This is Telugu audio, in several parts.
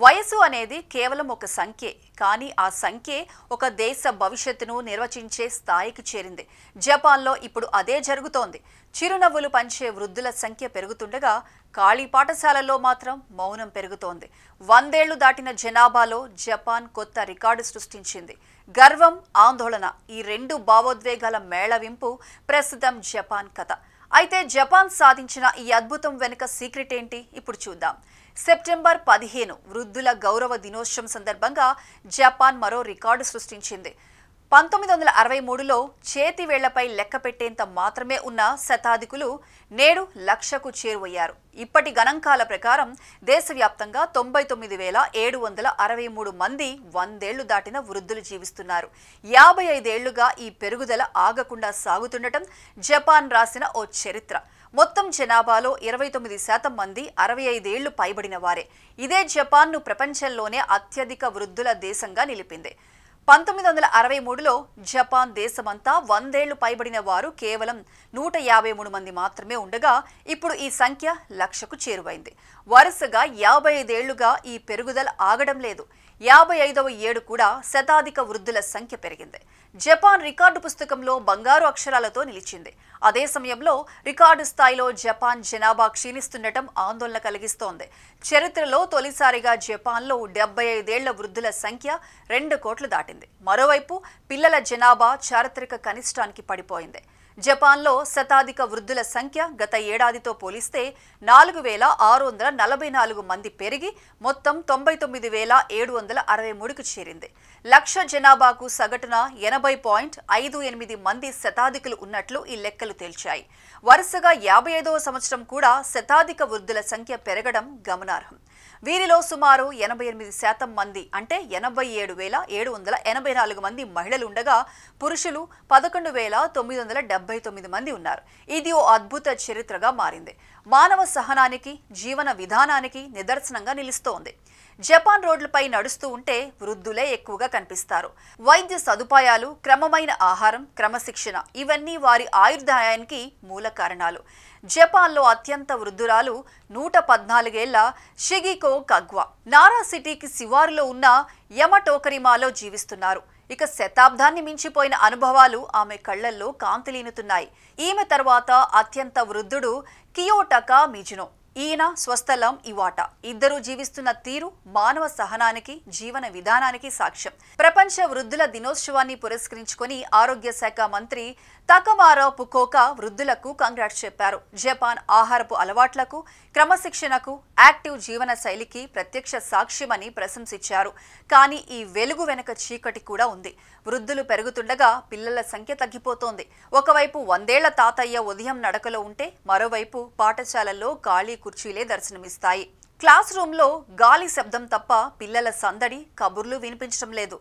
వయసు అనేది కేవలం ఒక సంఖ్యే, కానీ ఆ సంఖ్యే ఒక దేశ భవిష్యత్తును నిర్వచించే స్థాయికి చేరింది. జపాన్లో ఇప్పుడు అదే జరుగుతోంది. చిరునవ్వులు పంచే వృద్ధుల సంఖ్య పెరుగుతుండగా ఖాళీ పాఠశాలల్లో మాత్రం మౌనం పెరుగుతోంది. 100 ఏళ్లు దాటిన జనాభాలో జపాన్ కొత్త రికార్డు సృష్టించింది. గర్వం, ఆందోళన ఈ రెండు భావోద్వేగాల మేళవింపు ప్రస్తుతం జపాన్ కథ. అయితే జపాన్ సాధించిన ఈ అద్భుతం వెనుక సీక్రెట్ ఏంటి? ఇప్పుడు చూద్దాం. సెప్టెంబర్ 15 వృద్ధుల గౌరవ దినోత్సవం సందర్భంగా జపాన్ మరో రికార్డు సృష్టించింది. 1963లో చేతి వేళ్లపై లెక్క పెట్టేంత మాత్రమే ఉన్న శతాధికులు నేడు 1,00,000కు చేరువయ్యారు. ఇప్పటి గణాంకాల ప్రకారం దేశవ్యాప్తంగా 99,763 మంది 100 ఏళ్లు దాటిన వృద్ధులు జీవిస్తున్నారు. 55 ఏళ్లుగా ఈ పెరుగుదల ఆగకుండా సాగుతుండటం జపాన్ రాసిన ఓ చరిత్ర. మొత్తం జనాభాలో 29% మంది 65 ఏళ్లు పైబడిన వారే. ఇదే జపాన్ను ప్రపంచంలోనే అత్యధిక వృద్ధుల దేశంగా నిలిపింది. 1963లో జపాన్ దేశమంతా 100 ఏళ్లు పైబడిన వారు కేవలం 153 మంది మాత్రమే ఉండగా ఇప్పుడు ఈ సంఖ్య 1,00,000కు చేరువైంది. వరుసగా 55 ఏళ్లుగా ఈ పెరుగుదల ఆగడం లేదు. 55వ ఏడు కూడా శతాధిక వృద్ధుల సంఖ్య పెరిగింది. జపాన్ రికార్డు పుస్తకంలో బంగారు అక్షరాలతో నిలిచింది. అదే సమయంలో రికార్డు స్థాయిలో జపాన్ జనాభా క్షీణిస్తుండటం ఆందోళన కలిగిస్తోంది. చరిత్రలో తొలిసారిగా జపాన్లో 75 ఏళ్ల వృద్ధుల సంఖ్య 2 కోట్లు దాటింది. మరోవైపు పిల్లల జనాభా చారిత్రక కనిష్టానికి పడిపోయింది. జపాన్లో శతాధిక వృద్ధుల సంఖ్య గత ఏడాదితో పోలిస్తే 4,644 మంది పెరిగి మొత్తం 99,763కు చేరింది. 1,00,000 జనాభాకు సగటున 80.58 మంది శతాధికులు ఉన్నట్లు ఈ లెక్కలు తేల్చాయి. వరుసగా 55వ సంవత్సరం కూడా శతాధిక వృద్ధుల సంఖ్య పెరగడం గమనార్హం. వీరిలో సుమారు 88% మంది అంటే 87,784 మంది మహిళలు ఉండగా పురుషులు 11,979 మంది ఉన్నారు. ఇది ఓ అద్భుత చరిత్రగా మారింది. మానవ సహనానికి, జీవన విధానానికి నిదర్శనంగా నిలుస్తోంది. జపాన్ రోడ్లపై నడుస్తూ ఉంటే వృద్ధులే ఎక్కువగా కనిపిస్తారు. వైద్య సదుపాయాలు, క్రమమైన ఆహారం, క్రమశిక్షణ ఇవన్నీ వారి ఆయుర్దాయానికి మూల కారణాలు. జపాన్లో అత్యంత వృద్ధురాలు 114 ఏళ్ల షిగికో కగ్వా నారా సిటీకి శివారులో ఉన్న యమటోకరిమాలో జీవిస్తున్నారు. ఇక శతాబ్దాన్ని మించిపోయిన అనుభవాలు ఆమె కళ్లల్లో కాంతిలీనుతున్నాయి. ఈమె తర్వాత అత్యంత వృద్ధుడు కియోటకా మిజునో. ఈయన స్వస్థలం ఇవాటా. ఇద్దరు జీవిస్తున్న తీరు మానవ సహనానికి, జీవన విధానానికి సాక్ష్యం. ప్రపంచ వృద్ధుల దినోత్సవాన్ని పురస్కరించుకొని ఆరోగ్య శాఖ మంత్రి తకమారో పుకోకా వృద్ధులకు కంగ్రాట్స్ చెప్పారు. జపాన్ ఆహారపు అలవాట్లకు, క్రమశిక్షణకు, యాక్టివ్ జీవన శైలికి ప్రత్యక్ష సాక్ష్యమని ప్రశంసించారు. కానీ ఈ వెలుగు వెనక చీకటి కూడా ఉంది. వృద్ధులు పెరుగుతుండగా పిల్లల సంఖ్య తగ్గిపోతోంది. ఒకవైపు 100 ఏళ్ల తాతయ్య ఉదయం నడకలో ఉంటే మరోవైపు పాఠశాలల్లో ఖాళీ కుర్చీలే దర్శనమిస్తాయి. క్లాస్ రూమ్లో గాలి శబ్దం తప్ప పిల్లల సందడి, కబుర్లు వినిపించడం లేదు.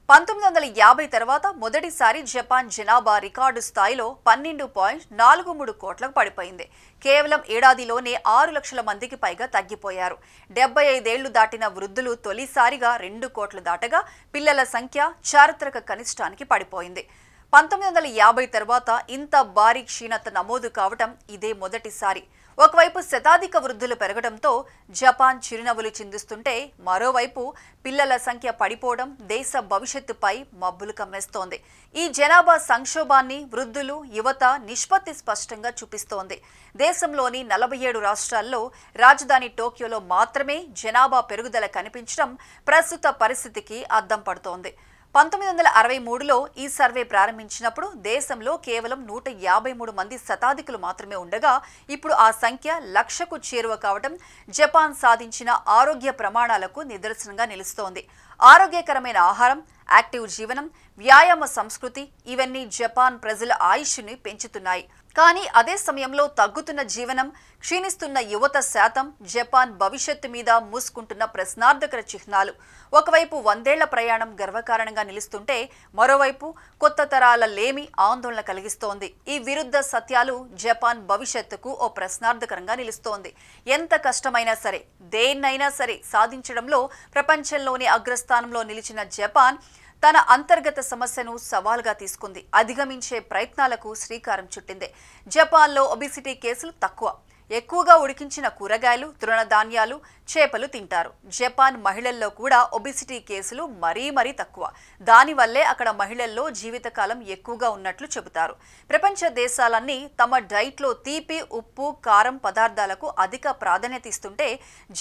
1950 తర్వాత మొదటిసారి జపాన్ జనాభా రికార్డు స్థాయిలో 12.43 కోట్లకు పడిపోయింది. కేవలం ఏడాదిలోనే 6 లక్షల మందికి పైగా తగ్గిపోయారు. 75 ఏళ్లు దాటిన వృద్ధులు తొలిసారిగా 2 కోట్లు దాటగా పిల్లల సంఖ్య చారిత్రక కనిష్టానికి పడిపోయింది. 1950 తర్వాత ఇంత భారీ క్షీణత నమోదు కావటం ఇదే మొదటిసారి. ఒకవైపు శతాధిక వృద్ధులు పెరగడంతో జపాన్ చిరునవ్వులు చిందిస్తుంటే మరోవైపు పిల్లల సంఖ్య పడిపోవడం దేశ భవిష్యత్తుపై మబ్బులు కమ్మేస్తోంది. ఈ జనాభా సంక్షోభాన్ని వృద్ధులు, యువత నిష్పత్తి స్పష్టంగా చూపిస్తోంది. దేశంలోని 47 రాష్ట్రాల్లో రాజధాని టోక్యోలో మాత్రమే జనాభా పెరుగుదల కనిపించడం ప్రస్తుత పరిస్థితికి అద్దం పడుతోంది. 1963లో ఈ సర్వే ప్రారంభించినప్పుడు దేశంలో కేవలం 153 మంది శతాధికులు మాత్రమే ఉండగా ఇప్పుడు ఆ సంఖ్య 1,00,000కు చేరువ కావడం జపాన్ సాధించిన ఆరోగ్య ప్రమాణాలకు నిదర్శనంగా నిలుస్తోంది. ఆరోగ్యకరమైన ఆహారం, యాక్టివ్ జీవనం, వ్యాయామ సంస్కృతి ఇవన్నీ జపాన్ ప్రజల ఆయుష్ని పెంచుతున్నాయి. కానీ అదే సమయంలో తగ్గుతున్న జీవనం, క్షీణిస్తున్న యువత శాతం జపాన్ భవిష్యత్తు మీద మూసుకుంటున్న ప్రశ్నార్థకర చిహ్నాలు. ఒకవైపు 100 ఏళ్ల ప్రయాణం గర్వకారణంగా నిలుస్తుంటే మరోవైపు కొత్త తరాల లేమి ఆందోళన కలిగిస్తోంది. ఈ విరుద్ధ సత్యాలు జపాన్ భవిష్యత్తుకు ఓ ప్రశ్నార్థకరంగా నిలుస్తోంది. ఎంత కష్టమైనా సరే, దేన్నైనా సరే సాధించడంలో ప్రపంచంలోని అగ్రస్థానంలో నిలిచిన జపాన్ తన అంతర్గత సమస్యను సవాల్గా తీసుకుంది. అధిగమించే ప్రయత్నాలకు శ్రీకారం చుట్టింది. జపాన్లో ఒబిసిటీ కేసులు తక్కువ. ఎక్కువగా ఉడికించిన కూరగాయలు, తృణధాన్యాలు, చేపలు తింటారు. జపాన్ మహిళల్లో కూడా ఒబిసిటీ కేసులు మరీ తక్కువ. దానివల్లే అక్కడ మహిళల్లో జీవితకాలం ఎక్కువగా ఉన్నట్లు చెబుతారు. ప్రపంచ దేశాలన్నీ తమ డైట్లో తీపి, ఉప్పు, కారం పదార్థాలకు అధిక ప్రాధాన్యత ఇస్తుంటే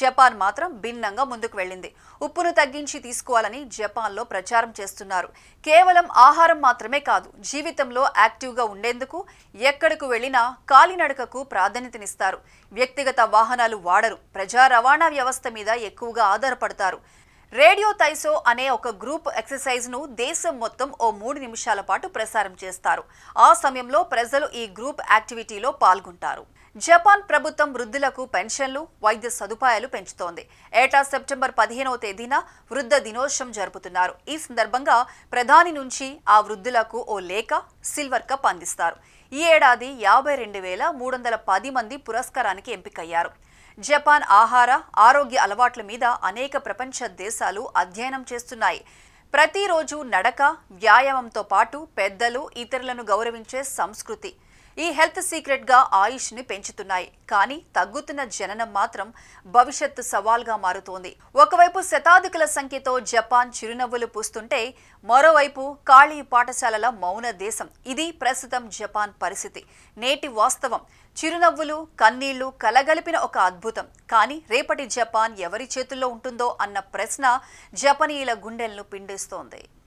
జపాన్ మాత్రం భిన్నంగా ముందుకు వెళ్ళింది. ఉప్పును తగ్గించి తీసుకోవాలని జపాన్లో ప్రచారం చేస్తున్నారు. కేవలం ఆహారం మాత్రమే కాదు, జీవితంలో యాక్టివ్గా ఉండేందుకు ఎక్కడకు వెళ్ళినా కాలినడకకు ప్రాధాన్యతనిస్తారు. వ్యక్తిగత వాహనాలు వాడరు. ప్రజా రవాణా వ్యవస్థ మీద ఎక్కువగా ఆధారపడతారు. రేడియో తైసో అనే ఒక గ్రూప్ ఎక్సర్సైజ్ ను దేశం మొత్తం ఓ 3 నిమిషాల పాటు ప్రసారం చేస్తారు. ఆ సమయంలో ప్రజలు ఈ గ్రూప్ యాక్టివిటీలో పాల్గొంటారు. జపాన్ ప్రభుత్వం వృద్ధులకు పెన్షన్లు, వైద్య సదుపాయాలు పెంచుతోంది. ఏటా సెప్టెంబర్ 15వ తేదీన వృద్ధ దినోత్సవం జరుపుతున్నారు. ఈ సందర్భంగా ప్రధాని నుంచి ఆ వృద్ధులకు ఓ లేఖ, సిల్వర్ కప్ అందిస్తారు. ఈ ఏడాది 52,310 మంది పురస్కారానికి ఎంపికయ్యారు. జపాన్ ఆరోగ్య అలవాట్ల మీద అనేక ప్రపంచ దేశాలు అధ్యయనం చేస్తున్నాయి. ప్రతిరోజు నడక, వ్యాయామంతో పాటు పెద్దలు, ఇతరులను గౌరవించే సంస్కృతి ఈ హెల్త్ సీక్రెట్ గా ఆయుష్ ని పెంచుతున్నాయి. కానీ తగ్గుతున్న జననం మాత్రం భవిష్యత్తు సవాల్గా మారుతోంది. ఒకవైపు శతాధికుల సంఖ్యతో జపాన్ చిరునవ్వులు పూస్తుంటే, మరోవైపు ఖాళీ పాఠశాలల మౌన దేశం. ఇది ప్రస్తుతం జపాన్ పరిస్థితి. నేటి వాస్తవం. చిరునవ్వులు, కన్నీళ్లు కలగలిపిన ఒక అద్భుతం. కానీ రేపటి జపాన్ ఎవరి చేతుల్లో ఉంటుందో అన్న ప్రశ్న జపనీయుల గుండెలను పిండేస్తోంది.